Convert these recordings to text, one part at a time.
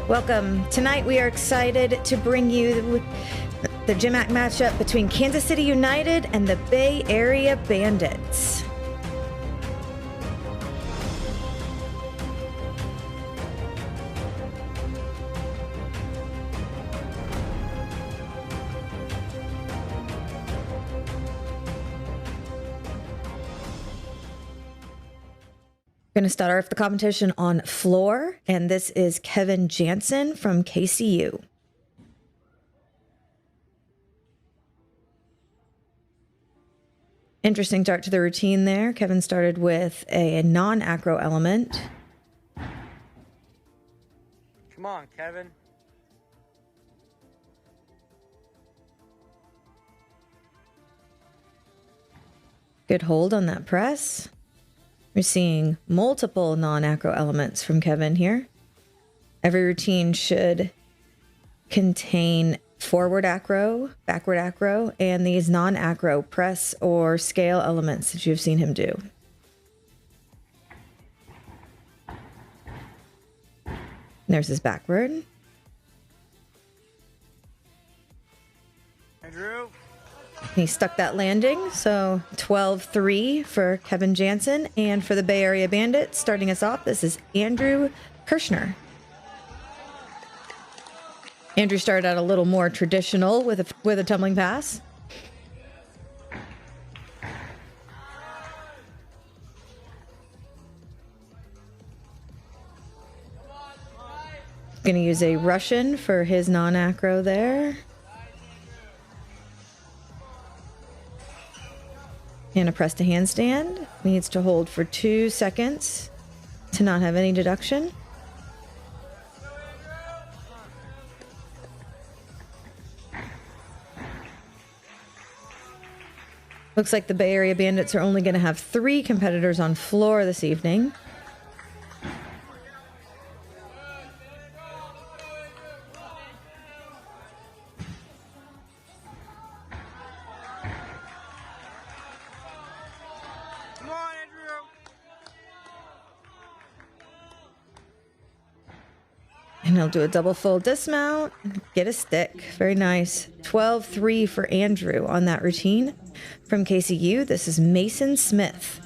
Welcome. Tonight we are excited to bring you the GymAct matchup between Kansas City United and the Bay Area Bandits. Going to start off the competition on floor, and this is Kevin Jansen from KCU. Interesting start to the routine there. Kevin started with a non-acro element. Come on, Kevin. Good hold on that press. We're seeing multiple non-acro elements from Kevin here. Every routine should contain forward acro, backward acro, and these non-acro press or scale elements that you've seen him do. There's his backward. Andrew. He stuck that landing, so 12-3 for Kevin Jansen. And for the Bay Area Bandits, starting us off, this is Andrew Kirshner. Andrew started out a little more traditional with a tumbling pass. Going to use a Russian for his non-acro there. And a press to handstand. Needs to hold for 2 seconds to not have any deduction. Looks like the Bay Area Bandits are only going to have 3 competitors on floor this evening. And he'll do a double full dismount, get a stick. Very nice. 12-3 for Andrew on that routine. From KCU, this is Mason Smith.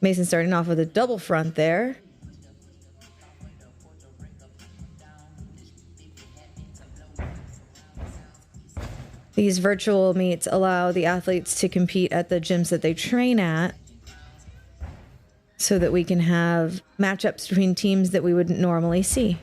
Mason starting off with a double front there. These virtual meets allow the athletes to compete at the gyms that they train at, so that we can have matchups between teams that we wouldn't normally see.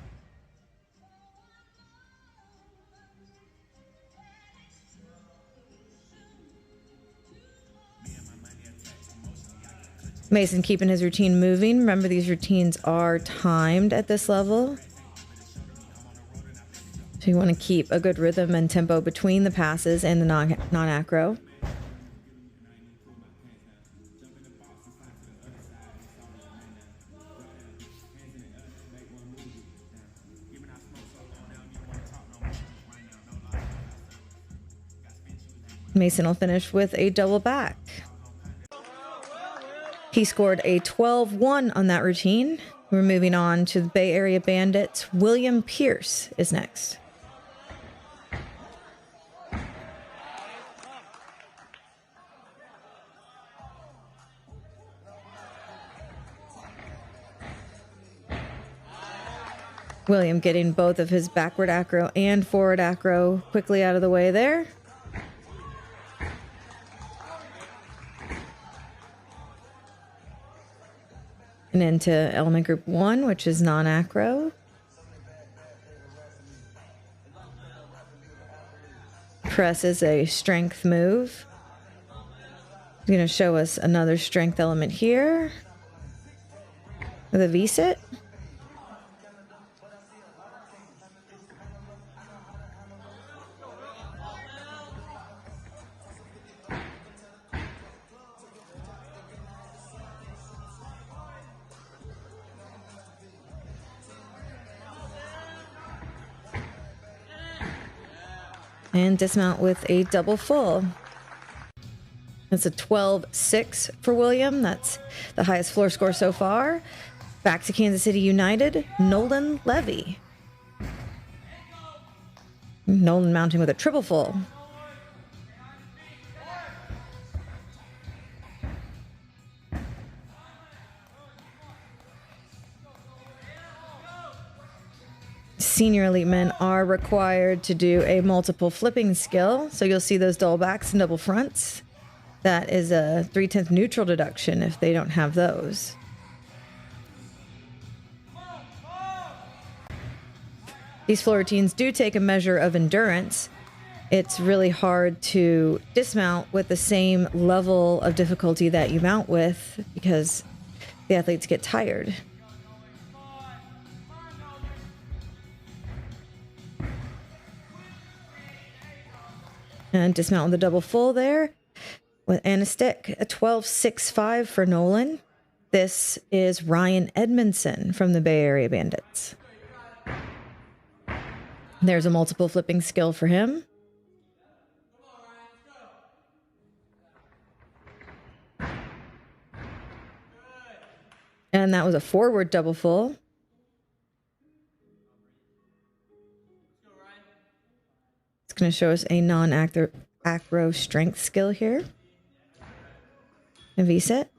Mason keeping his routine moving. Remember, these routines are timed at this level. So you want to keep a good rhythm and tempo between the passes and the non-acro. Mason will finish with a double back. He scored a 12-1 on that routine. We're moving on to the Bay Area Bandits. William Pierce is next. William getting both of his backward acro and forward acro quickly out of the way there. And into element group 1, which is non-acro. Press is a strength move. He's going to show us another strength element here with a V-sit. And dismount with a double full. That's a 12-6 for William. That's the highest floor score so far. Back to Kansas City United, Nolan Levy. Nolan mounting with a triple full. Senior elite men are required to do a multiple flipping skill. So you'll see those double backs and double fronts. That is a 3/10 neutral deduction if they don't have those. These floor routines do take a measure of endurance. It's really hard to dismount with the same level of difficulty that you mount with because the athletes get tired. And dismount with a double full there and a stick. A 12.65 for Nolan. This is Ryan Edmondson from the Bay Area Bandits. There's a multiple flipping skill for him. And that was a forward double full. It's going to show us a non-acro strength skill here. A V-set.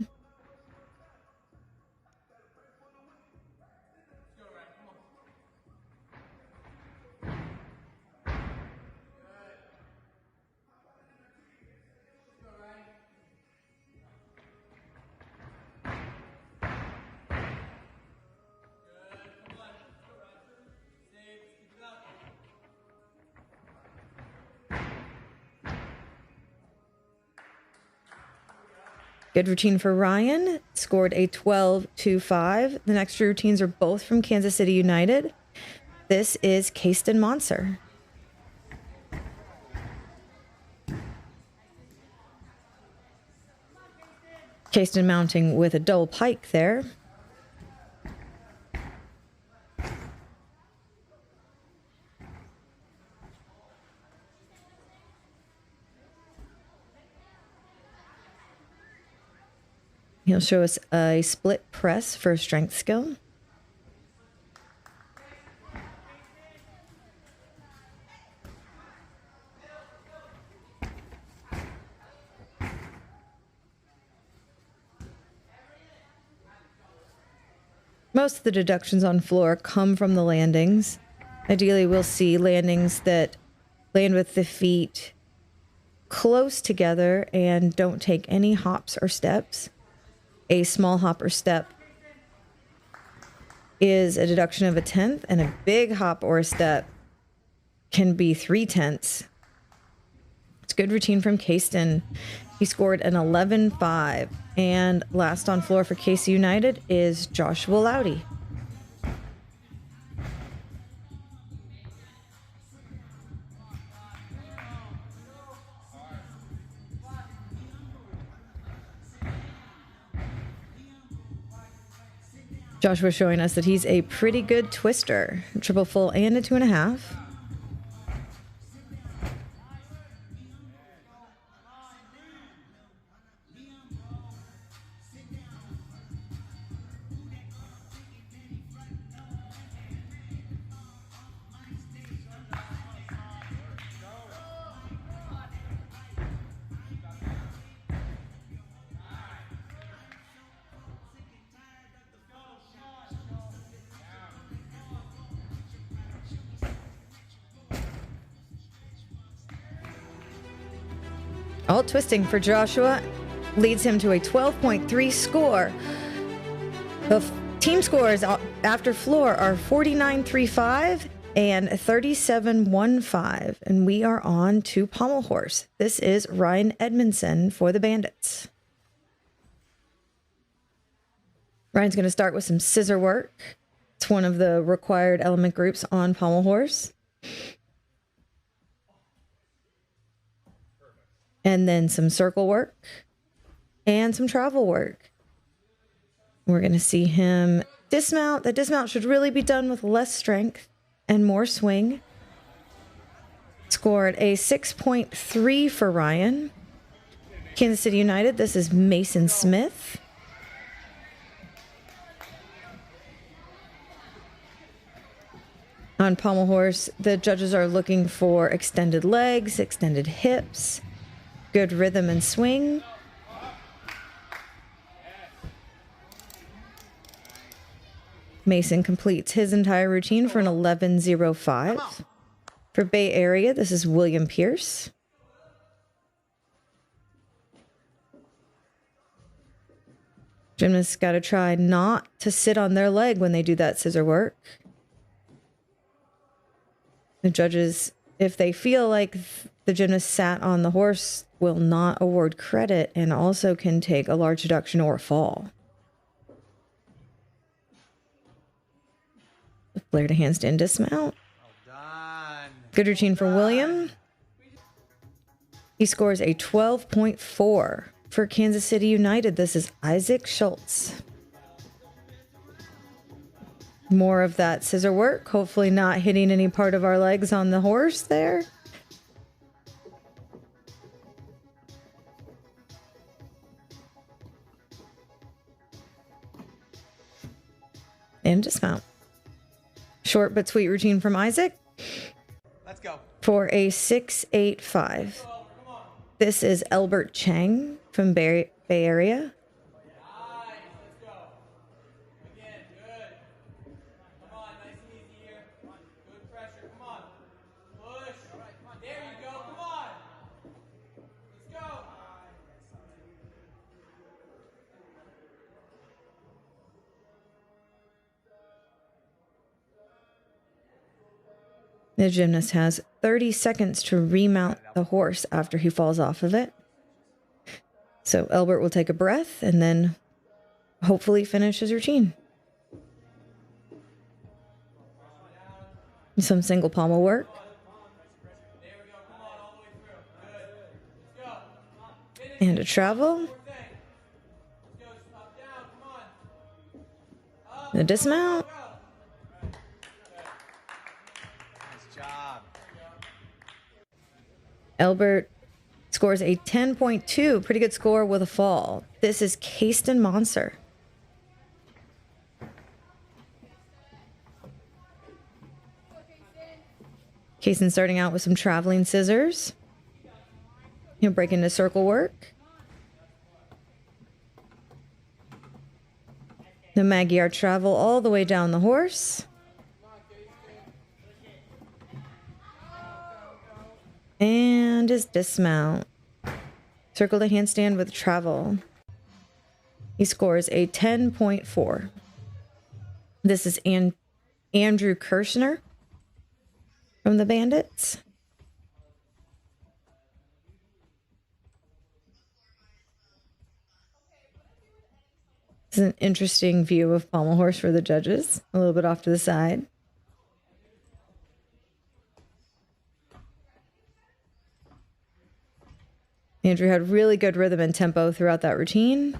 Good routine for Ryan. Scored a 12.25. The next two routines are both from Kansas City United. This is Kasten Monser. Kasten mounting with a double pike there. He'll show us a split press for a strength skill. Most of the deductions on floor come from the landings. Ideally, we'll see landings that land with the feet close together and don't take any hops or steps. A small hop or step is a deduction of a 1/10, and a big hop or a step can be 3/10. It's a good routine from Kasten. He scored an 11.5. And last on floor for KC United is Joshua Loudy. Joshua showing us that he's a pretty good twister. Triple full and a 2.5. All twisting for Joshua leads him to a 12.3 score. The team scores after floor are 49.35 and 37.15. And we are on to pommel horse. This is Ryan Edmondson for the Bandits. Ryan's going to start with some scissor work. It's one of the required element groups on pommel horse. And then some circle work and some travel work. We're going to see him dismount. The dismount should really be done with less strength and more swing. Scored a 6.3 for Ryan. Kansas City United, this is Mason Smith. On pommel horse, the judges are looking for extended legs, extended hips, good rhythm and swing. Mason completes his entire routine for an 11.05. For Bay Area, this is William Pierce. Gymnasts got to try not to sit on their leg when they do that scissor work. The judges, if they feel like the gymnast sat on the horse, will not award credit and also can take a large deduction or a fall. Flare to handstand dismount. Good routine for William. He scores a 12.4. For Kansas City United, this is Isaac Schultz. More of that scissor work, hopefully not hitting any part of our legs on the horse there. And dismount. Short but sweet routine from Isaac. Let's go. For a 6.85. This is Albert Chang from Bay Area. The gymnast has 30 seconds to remount the horse after he falls off of it. So Albert will take a breath and then hopefully finish his routine. Some single pommel work. And a travel. A dismount. Albert scores a 10.2, pretty good score with a fall. This is Kasten Monser. Kasten starting out with some traveling scissors. He'll break into circle work. The Magyar travel all the way down the horse. And his dismount. Circle to handstand with travel. He scores a 10.4. This is Andrew Kirshner from the Bandits. This is an interesting view of pommel horse for the judges. A little bit off to the side. Andrew had really good rhythm and tempo throughout that routine.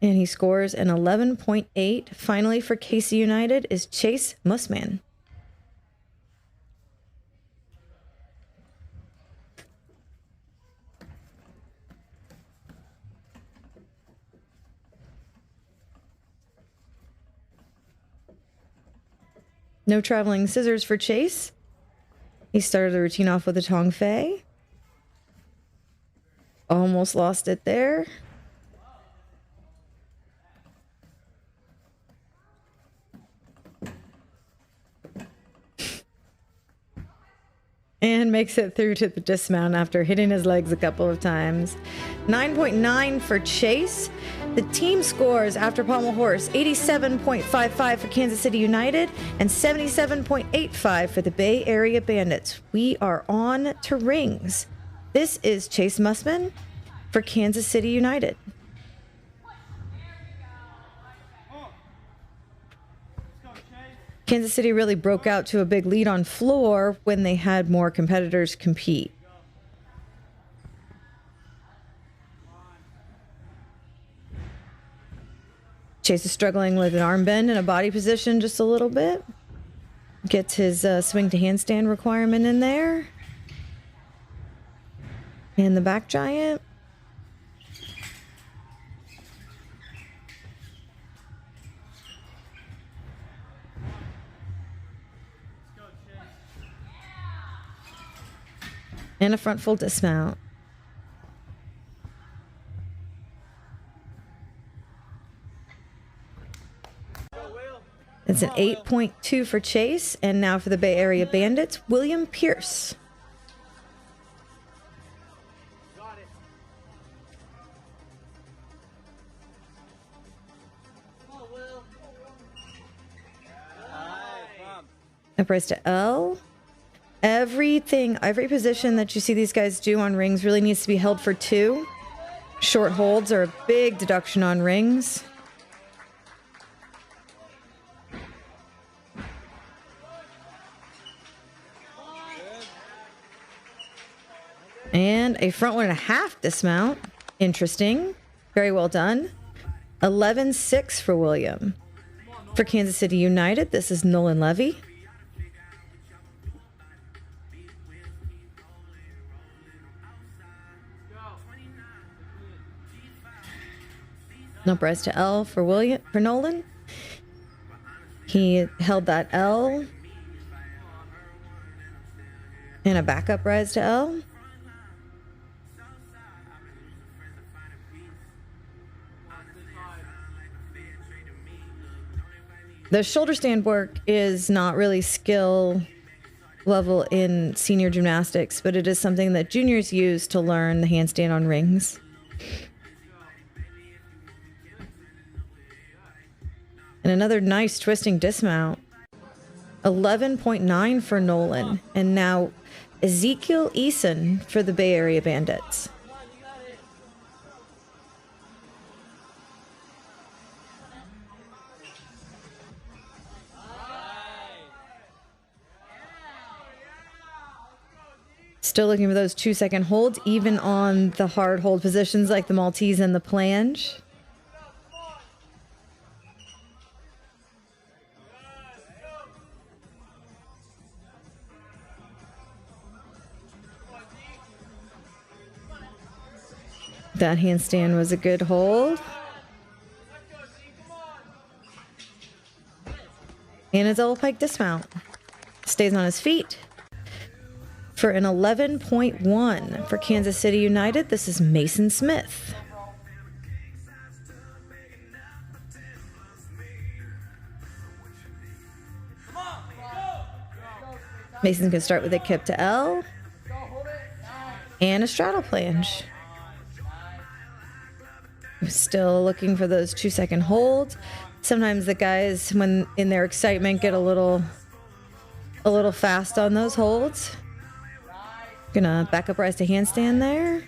And he scores an 11.8. Finally, for KC United is Chase Mussman. No traveling scissors for Chase. He started the routine off with a Tong Fei. Almost lost it there. And makes it through to the dismount after hitting his legs a couple of times. 9.9 for Chase. The team scores after pommel horse 87.55 for Kansas City United and 77.85 for the Bay Area Bandits. We are on to rings. This is Chase Mussman for Kansas City United. Kansas City really broke out to a big lead on floor when they had more competitors compete. Chase is struggling with an arm bend and a body position just a little bit. Gets his swing to handstand requirement in there. And the back giant. And a front full dismount. It's an 8.2 for Chase. And now for the Bay Area Bandits, William Pierce. Uprise to L. Everything, every position that you see these guys do on rings really needs to be held for 2. Short holds are a big deduction on rings. And a front 1.5 dismount. Interesting. Very well done. 11.6 for William. For Kansas City United, this is Nolan Levy. Uprise to L for Nolan. He held that L. And a backup rise to L. The shoulder stand work is not really skill level in senior gymnastics, but it is something that juniors use to learn the handstand on rings. And another nice twisting dismount. 11.9 for Nolan. And now Ezekiel Eason for the Bay Area Bandits. Still looking for those 2-second holds, even on the hard hold positions like the Maltese and the planche. That handstand was a good hold. And a double pike dismount. Stays on his feet. For an 11.1 for Kansas City United, this is Mason Smith. Mason's going to start with a kip to L. And a straddle planche. Still looking for those 2-second holds. Sometimes the guys, when in their excitement, get a little fast on those holds. Gonna back up rise to handstand there.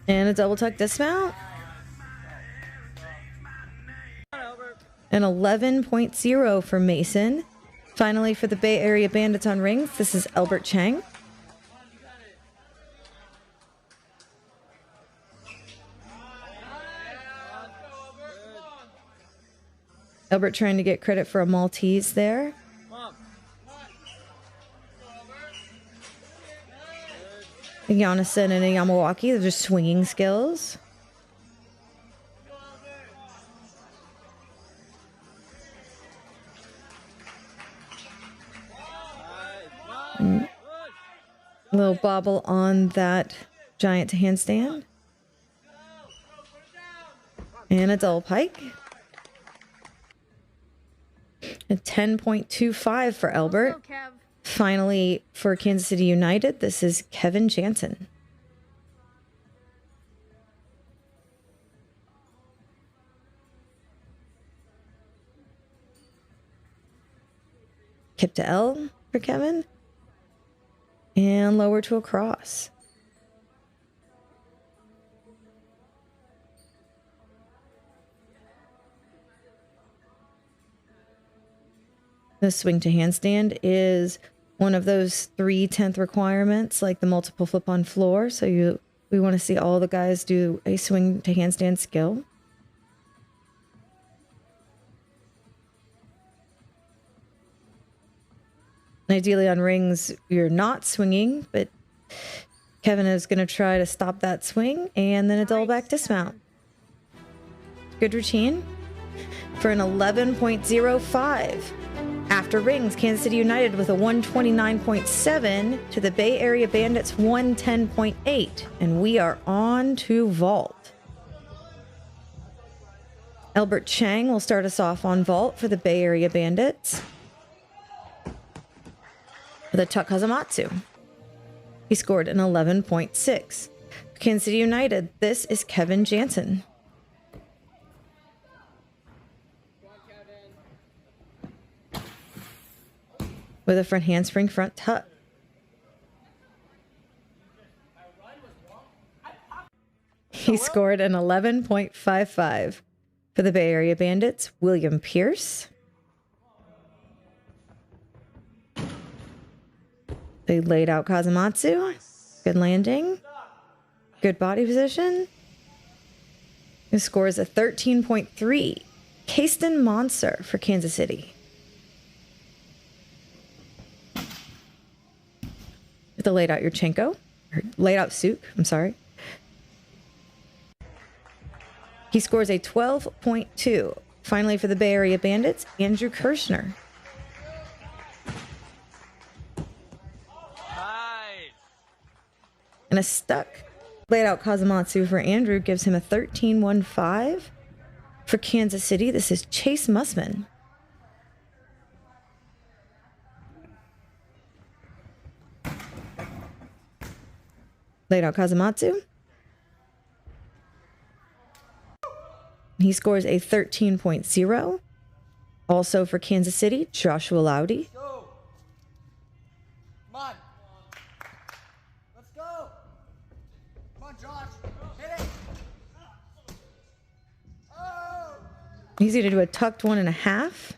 And a double tuck dismount. An 11.0 for Mason. Finally, for the Bay Area Bandits on rings, this is Albert Chang. Albert trying to get credit for a Maltese there. A Giannisson and a Yamawaki, those are swinging skills. A little bobble on that giant to handstand. And a double pike. A 10.25 for Albert. Finally, for Kansas City United, this is Kevin Jansen. Kip to L for Kevin. And lower to a cross. The swing to handstand is one of those 3/10 requirements, like the multiple flip on floor. So we want to see all the guys do a swing to handstand skill. Ideally on rings, you're not swinging, but Kevin is going to try to stop that swing and then a double back dismount. Good routine. for an 11.05. After rings, Kansas City United with a 129.7 to the Bay Area Bandits 110.8. And we are on to vault. Albert Chang will start us off on vault for the Bay Area Bandits with a Tuck Kazamatsu. He scored an 11.6. For Kansas City United, this is Kevin Jansen. With a front handspring front tuck. He scored an 11.55. For the Bay Area Bandits, William Pierce. They laid out Kazamatsu. Good landing. Good body position. His score is a 13.3. Kasten Monser for Kansas City. With the laid out Yurchenko. Or laid out Suk, I'm sorry. He scores a 12.2. Finally, for the Bay Area Bandits, Andrew Kirshner. Nice. And a stuck laid out Kazamatsu for Andrew gives him a 13.15. For Kansas City, this is Chase Mussman. Laid out Kazamatsu. He scores a 13.0. Also for Kansas City, Joshua Laudy. Go. Come on. Let's go. Come on, Josh. Hit it. Oh. He's going to do a tucked 1.5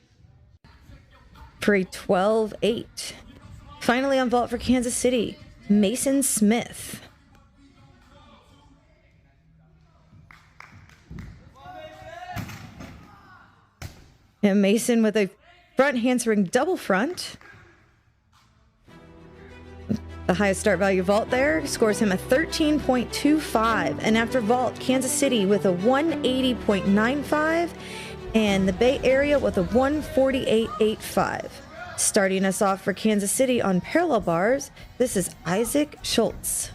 for a 12.8. Finally on vault for Kansas City, Mason Smith. And Mason with a front handspring double front. The highest start value vault there scores him a 13.25. And after vault, Kansas City with a 180.95 and the Bay Area with a 148.85. Starting us off for Kansas City on parallel bars, this is Isaac Schultz.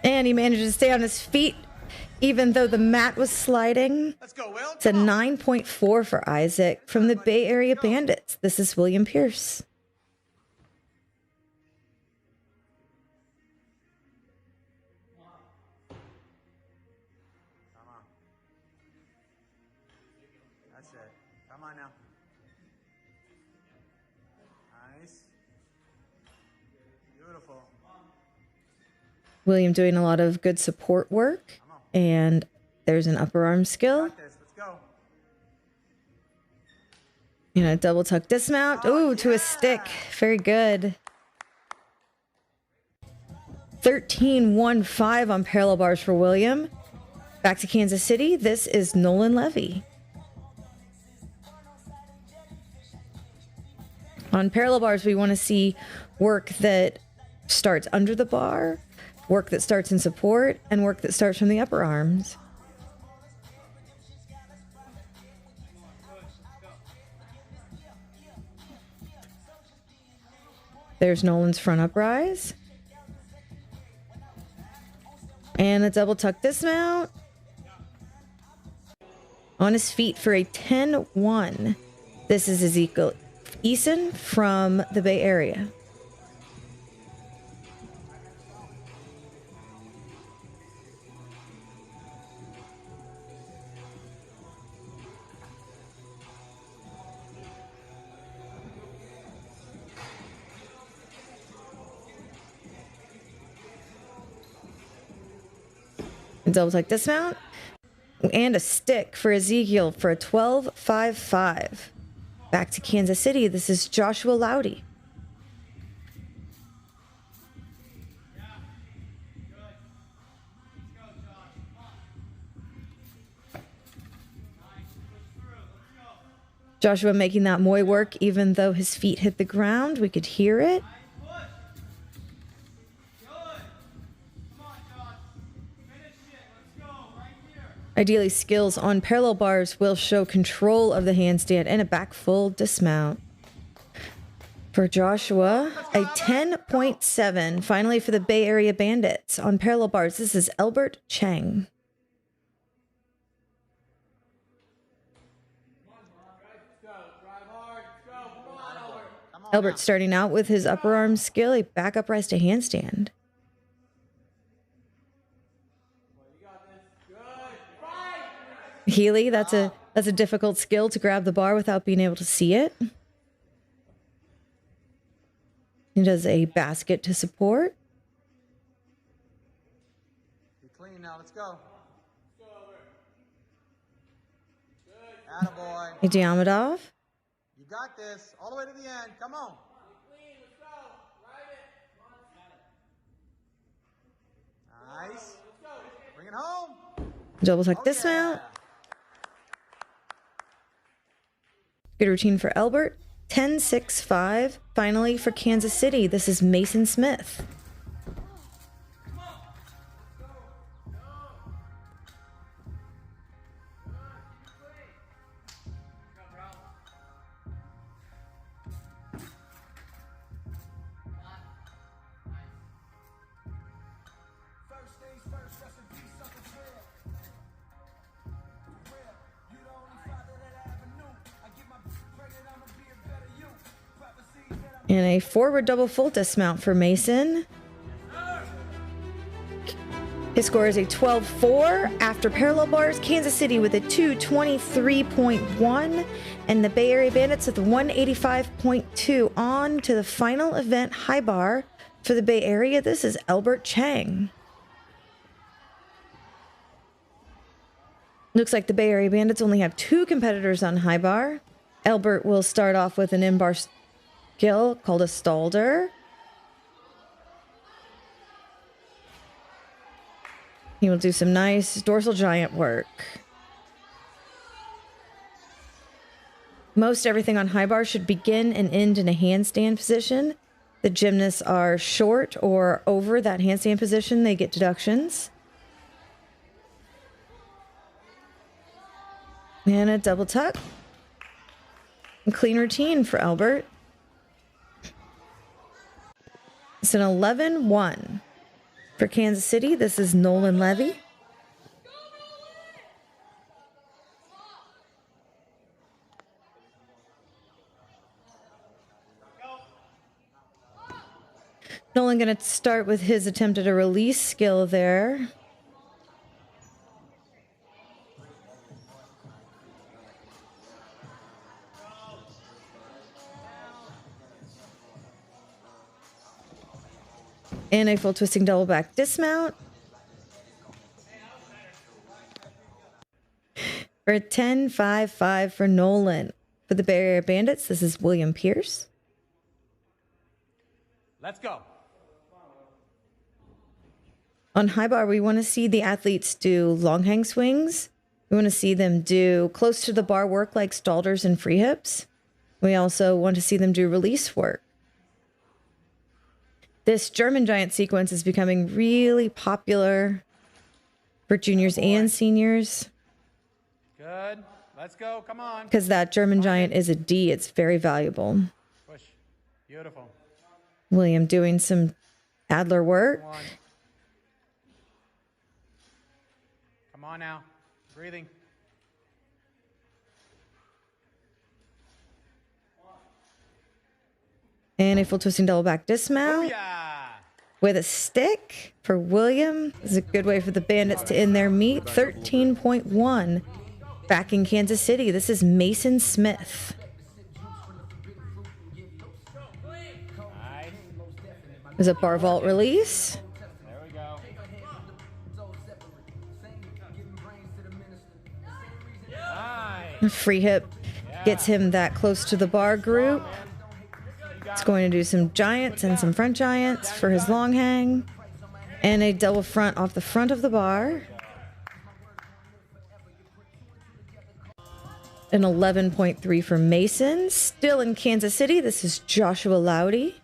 And he manages to stay on his feet, even though the mat was sliding. Let's go, Will. It's a 9.4 for Isaac from the Bay Area Bandits. This is William Pierce. Come on. That's it. Come on now. Nice. Beautiful. William doing a lot of good support work. And there's an upper arm skill. Got this. Let's go. And a double tuck dismount. Ooh, to a stick. Very good. 13.15 on parallel bars for William. Back to Kansas City. This is Nolan Levy. On parallel bars, we want to see work that starts under the bar, work that starts in support, and work that starts from the upper arms. There's Nolan's front uprise. And a double tuck dismount. On his feet for a 10-1. This is Ezekiel Eason from the Bay Area. Double tuck dismount. And a stick for Ezekiel for a 12.55. Back to Kansas City. This is Joshua Laudy. Joshua making that Muay work even though his feet hit the ground. We could hear it. Ideally, skills on parallel bars will show control of the handstand and a back full dismount. For Joshua, a 10.7. Finally, for the Bay Area Bandits on parallel bars, this is Albert Chang. Albert starting out with his upper arm skill, a back uprise to handstand. Healy, that's a difficult skill to grab the bar without being able to see it. He does a basket to support. Be clean now. Let's go. Attaboy. A Diamondov. You got this. All the way to the end. Come on. Nice. Bring it home. Double tuck dismount. Good routine for Albert. 10.65. Finally for Kansas City, this is Mason Smith. And a forward double full dismount for Mason. His score is a 12.4 after parallel bars. Kansas City with a 223.1 and the Bay Area Bandits with a 185.2. On to the final event, high bar for the Bay Area. This is Albert Chang. Looks like the Bay Area Bandits only have 2 competitors on high bar. Albert will start off with an in-bar skill called a Stalder. He will do some nice dorsal giant work. Most everything on high bar should begin and end in a handstand position. The gymnasts are short or over that handstand position, they get deductions. And a double tuck. A clean routine for Albert. It's an 11-1 for Kansas City. This is Nolan Levy. Nolan going to start with his attempt at a release skill there. And a full twisting double back dismount. For a 10.55 for Nolan. For the Bay Area Bandits, this is William Pierce. Let's go. On high bar, we want to see the athletes do long hang swings. We want to see them do close to the bar work like Stalders and free hips. We also want to see them do release work. This German giant sequence is becoming really popular for juniors and seniors. Good. Let's go. Come on. Because that German giant is a D. It's very valuable. Push. Beautiful. William doing some Adler work. Come on now. Breathing. And a full twisting double back dismount. With a stick for William. This is a good way for the Bandits to end their meet. 13.1. Back in Kansas City, this is Mason Smith. There's a bar vault release. There we go. A free hip gets him that close to the bar group. It's going to do some giants and some front giants for his long hang. And a double front off the front of the bar. An 11.3 for Mason. Still in Kansas City, this is Joshua Loudy.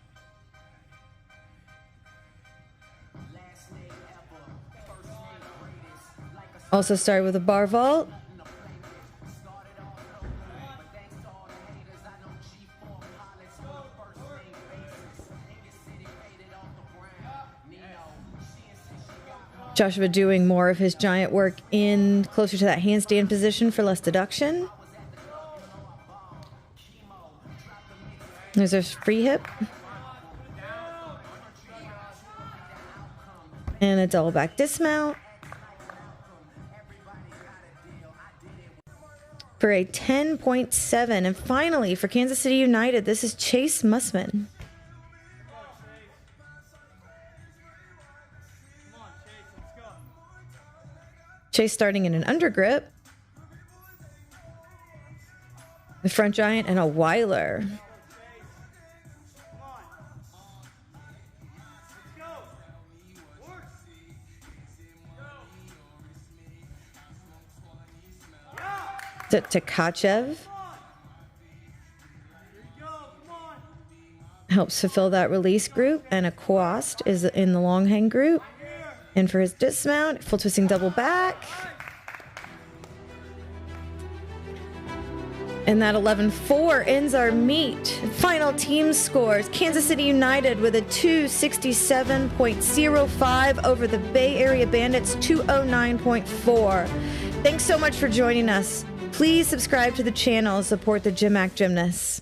Also started with a bar vault. Joshua doing more of his giant work in closer to that handstand position for less deduction. There's a free hip. And a double back dismount. For a 10.7. And finally, for Kansas City United, this is Chase Mussman. Chase starting in an undergrip. The front giant and a Weiler. To Tkachev. Helps fulfill that release group. And a Quast is in the long hang group. And for his dismount, full twisting double back. And that 11.4 ends our meet. Final team scores. Kansas City United with a 267.05 over the Bay Area Bandits 209.4. Thanks so much for joining us. Please subscribe to the channel and support the GymAct Gymnasts.